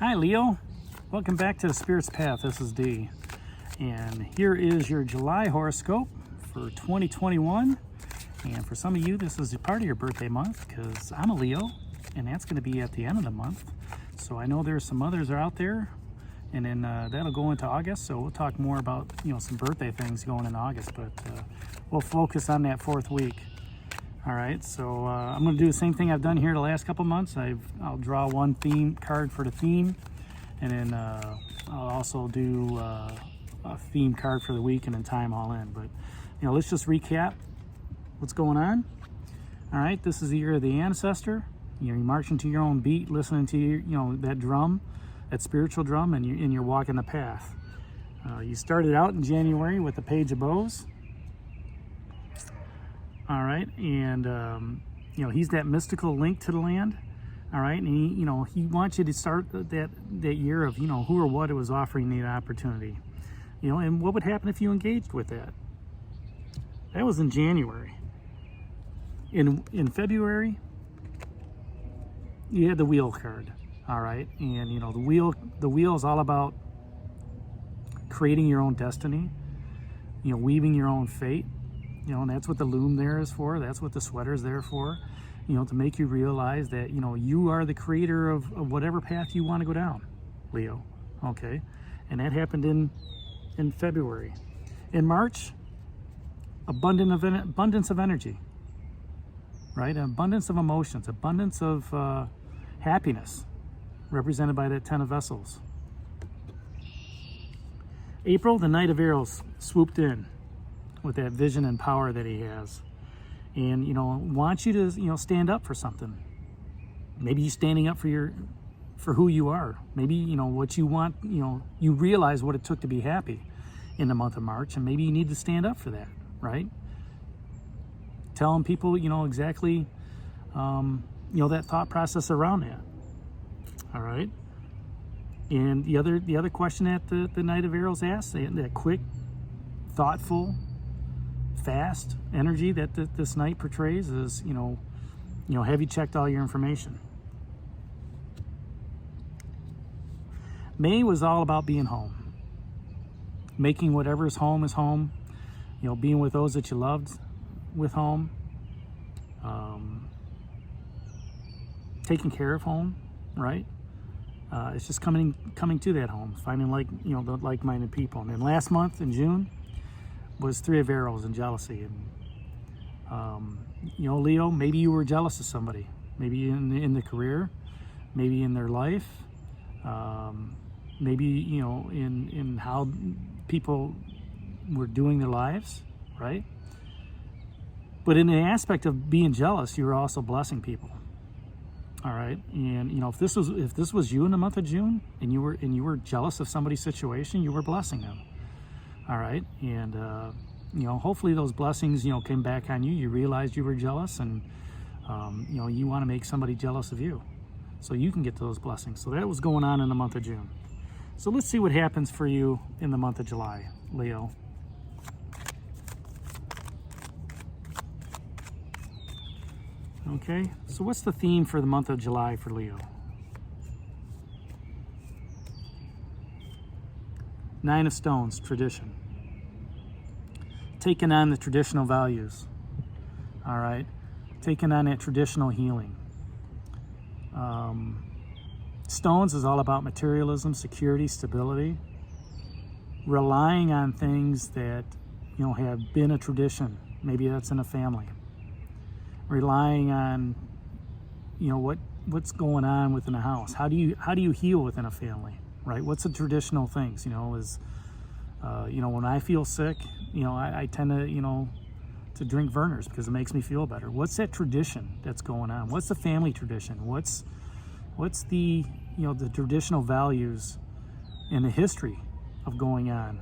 Hi Leo, welcome back to the Spirit's Path. This is Dee, and here is your July horoscope for 2021. And for some of you, this is part of your birthday month because I'm a Leo, and that's going to be at the end of the month. So I know there's some others are out there, and then that'll go into August. So we'll talk more about some birthday things going in August, but we'll focus on that fourth week. All right, so I'm going to do the same thing I've done here the last couple months. I'll draw one theme card for the theme, and then I'll also do a theme card for the week, and then tie them all in. But let's just recap what's going on. All right, this is the year of the ancestor. You're marching to your own beat, listening to that drum, that spiritual drum, and you're walking the path. You started out in January with the Page of Bows. All right, and he's that mystical link to the land. All right, and he wants you to start that year of who or what it was offering the opportunity. And what would happen if you engaged with that? That was in January. In February, you had the Wheel card. All right, and the wheel is all about creating your own destiny. Weaving your own fate. And that's what the loom there is for. That's what the sweater is there for. To make you realize that, you are the creator of whatever path you want to go down, Leo. Okay. And that happened in February. In March, abundance of energy, right? An abundance of emotions, abundance of happiness, represented by that 10 of Vessels. April, the Knight of Arrows swooped in with that vision and power that he has, and wants you to stand up for something. Maybe you're standing up for who you are. Maybe what you want. You realize what it took to be happy in the month of March, and maybe you need to stand up for that, right? Telling people exactly that thought process around that. All right. And the other question that the Knight of Arrows asks, that quick, thoughtful, fast energy that this knight portrays is, have you checked all your information? May was all about being home, making whatever is home, being with those that you loved with home, taking care of home, right? It's just coming to that home, finding the like-minded people. And then last month in June was Three of Arrows and jealousy. And Leo, maybe you were jealous of somebody, maybe in the career, maybe in their life, maybe in how people were doing their lives, right? But in the aspect of being jealous, you were also blessing people. All right, and if this was you in the month of June, and you were jealous of somebody's situation, you were blessing them. All right, and hopefully those blessings came back on you. You realized you were jealous, and you want to make somebody jealous of you, so you can get to those blessings. So that was going on in the month of June. So let's see what happens for you in the month of July, Leo. Okay, so what's the theme for the month of July for Leo? Nine of Stones, tradition. Taking on the traditional values. All right, taking on that traditional healing. Stones is all about materialism, security, stability. Relying on things that have been a tradition. Maybe that's in a family. Relying on what's going on within a house. How do you heal within a family, right? What's the traditional things? When I feel sick, I tend to drink Verner's because it makes me feel better. What's that tradition that's going on? What's the family tradition? What's the the traditional values and the history of going on,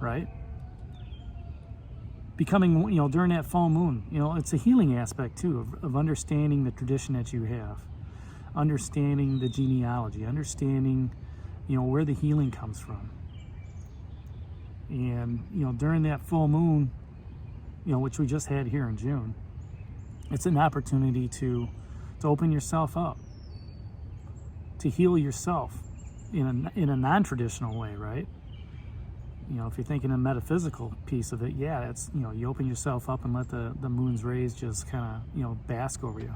right? Becoming, during that full moon, it's a healing aspect too of understanding the tradition that you have, understanding the genealogy, understanding, where the healing comes from. And, during that full moon, which we just had here in June, it's an opportunity to open yourself up, to heal yourself, in a non-traditional way, right? You know, if you're thinking a metaphysical piece of it, yeah, it's, you know, you open yourself up and let the moon's rays just kind of, you know, bask over you.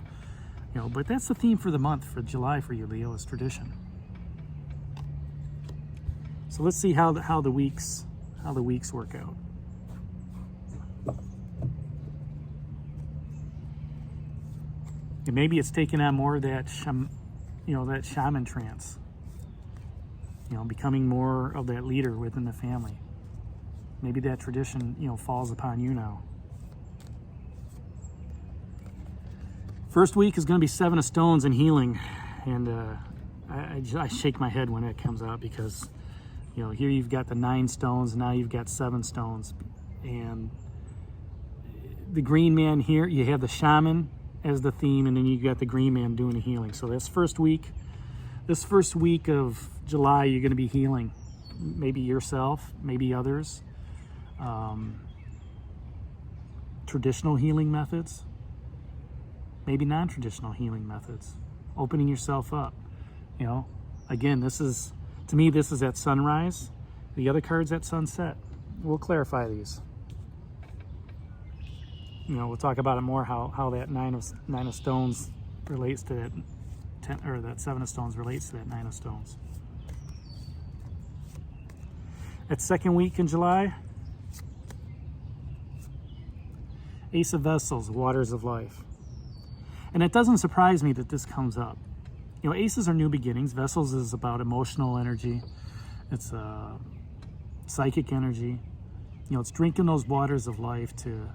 You know, but that's the theme for the month, for July for you, Leo, is tradition. So let's see how the weeks work out. And maybe it's taking on more of that that shaman trance. You know, becoming more of that leader within the family. Maybe that tradition, you know, falls upon you now. First week is going to be 7 of Stones and healing, and I shake my head when that comes out, because, you know, here you've got the 9 stones, now you've got 7 stones, and the green man here, you have the shaman as the theme, and then you got the green man doing the healing. So this first week of July, you're going to be healing, maybe yourself, maybe others. Traditional healing methods, maybe non-traditional healing methods, opening yourself up. You know, again, to me, this is at sunrise. The other card's at sunset. We'll clarify these. You know, we'll talk about it more, how that nine of stones relates to that that 7 of Stones relates to that 9 of Stones. That second week in July, Ace of Vessels, Waters of Life. And it doesn't surprise me that this comes up. You know, aces are new beginnings. Vessels is about emotional energy. It's psychic energy. You know, it's drinking those waters of life to,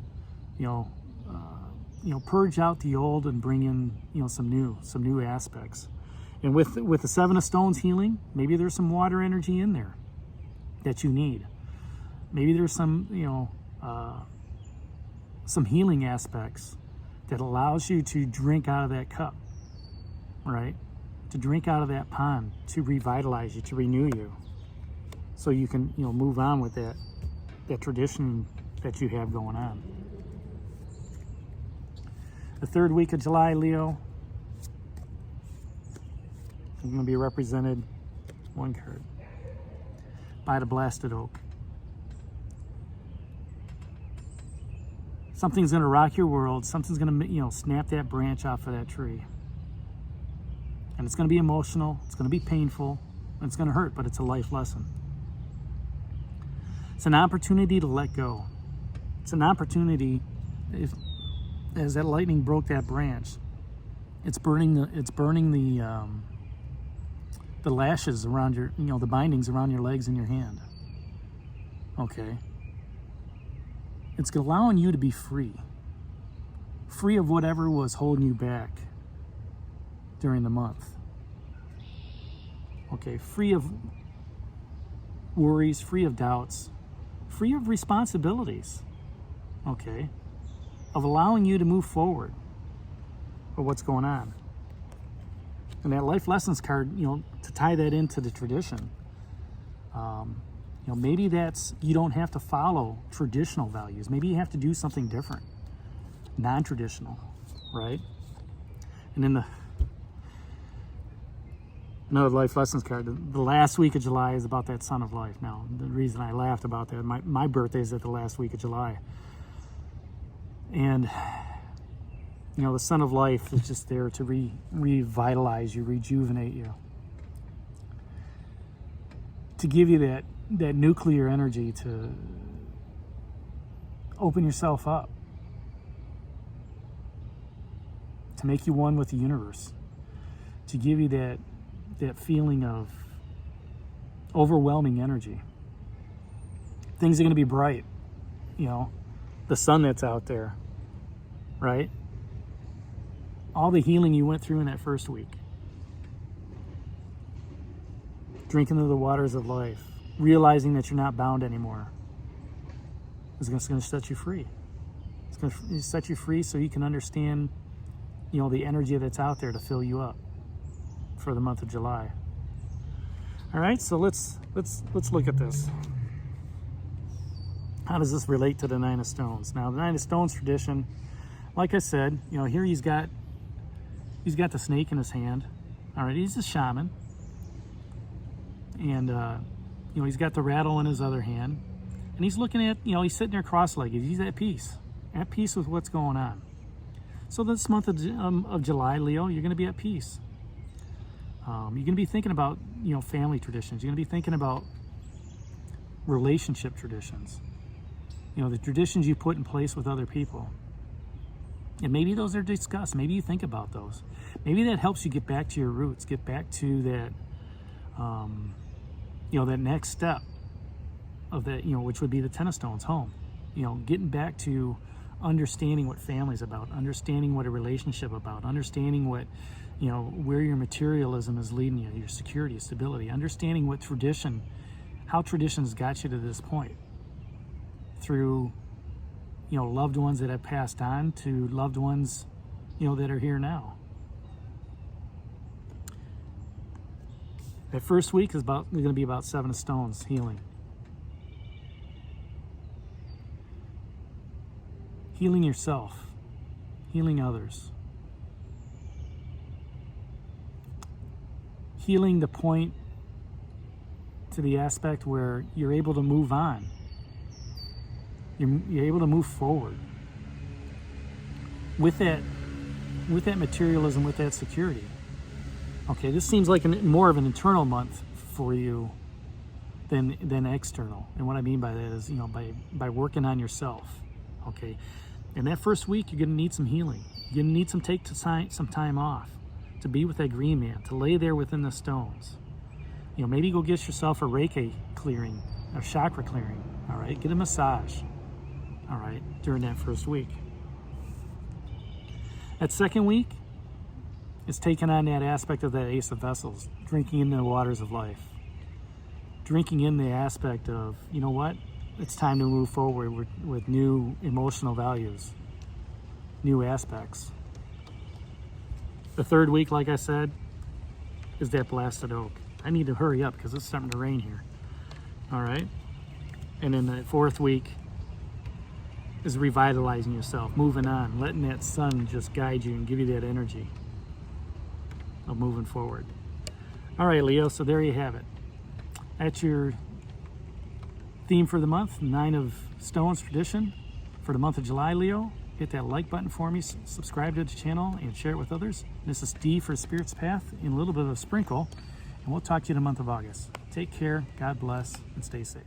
purge out the old and bring in, some new aspects. And with the 7 of Stones healing, maybe there's some water energy in there that you need. Maybe there's some healing aspects that allows you to drink out of that cup, right? To drink out of that pond, to revitalize you, to renew you, so you can, move on with that tradition that you have going on. The third week of July, Leo, is going to be represented, one card, by the Blasted Oak. Something's going to rock your world. Something's going to, snap that branch off of that tree. And it's going to be emotional. It's going to be painful. And it's going to hurt, but it's a life lesson. It's an opportunity to let go. It's an opportunity, as that lightning broke that branch, it's burning the lashes around your, the bindings around your legs and your hand. Okay. It's allowing you to be free of whatever was holding you back during the month. Okay, free of worries, free of doubts, free of responsibilities. Okay, of allowing you to move forward for what's going on. And that life lessons card, to tie that into the tradition, maybe that's, you don't have to follow traditional values. Maybe you have to do something different, non-traditional, right? And then another life lessons card, the last week of July is about that Sun of Life. Now, the reason I laughed about that, my birthday is at the last week of July. And, the Sun of Life is just there to revitalize you, rejuvenate you, to give you that nuclear energy to open yourself up, to make you one with the universe, to give you that feeling of overwhelming energy. Things are going to be bright, the sun that's out there, right? All the healing you went through in that first week, drinking of the waters of life, realizing that you're not bound anymore, is going to set you free. It's going to set you free so you can understand, the energy that's out there to fill you up for the month of July. All right, so let's look at this. How does this relate to the 9 of Stones? Now, the 9 of Stones tradition, like I said, here he's got the snake in his hand. All right, he's a shaman. And he's got the rattle in his other hand, and he's looking at, he's sitting there cross-legged. He's at peace with what's going on. So this month of July, Leo, you're going to be at peace. You're going to be thinking about, family traditions. You're going to be thinking about relationship traditions. The traditions you put in place with other people. And maybe those are discussed. Maybe you think about those. Maybe that helps you get back to your roots, get back to that, that next step of that, which would be the 10 of stones, home. Getting back to understanding what family's about, understanding what a relationship about, understanding what, where your materialism is leading you, your security, stability, understanding what how traditions got you to this point through, loved ones that have passed on to loved ones, that are here now. That first week is going to be about 7 of stones, healing. Healing yourself, healing others. Healing the point to the aspect where you're able to move on. You're able to move forward with that materialism, with that security. Okay, this seems like more of an internal month for you than external. And what I mean by that is, by working on yourself. Okay, and that first week you're going to need some healing. You're going to need some time off to be with that green man, to lay there within the stones. Maybe go get yourself a Reiki clearing, a chakra clearing. All right, get a massage. All right, during that first week. That second week is taking on that aspect of that Ace of Vessels, drinking in the waters of life, drinking in the aspect of, it's time to move forward with new emotional values, new aspects. The third week, like I said, is that blasted oak. I need to hurry up because it's starting to rain here. All right? And then the fourth week is revitalizing yourself, moving on, letting that sun just guide you and give you that energy of moving forward. All right, Leo, so there you have it. That's your theme for the month, 9 of Stones tradition for the month of July, Leo. Hit that like button for me, subscribe to the channel, and share it with others. This is D for Spirit's Path in a little bit of a sprinkle, and we'll talk to you in the month of August. Take care, God bless, and stay safe.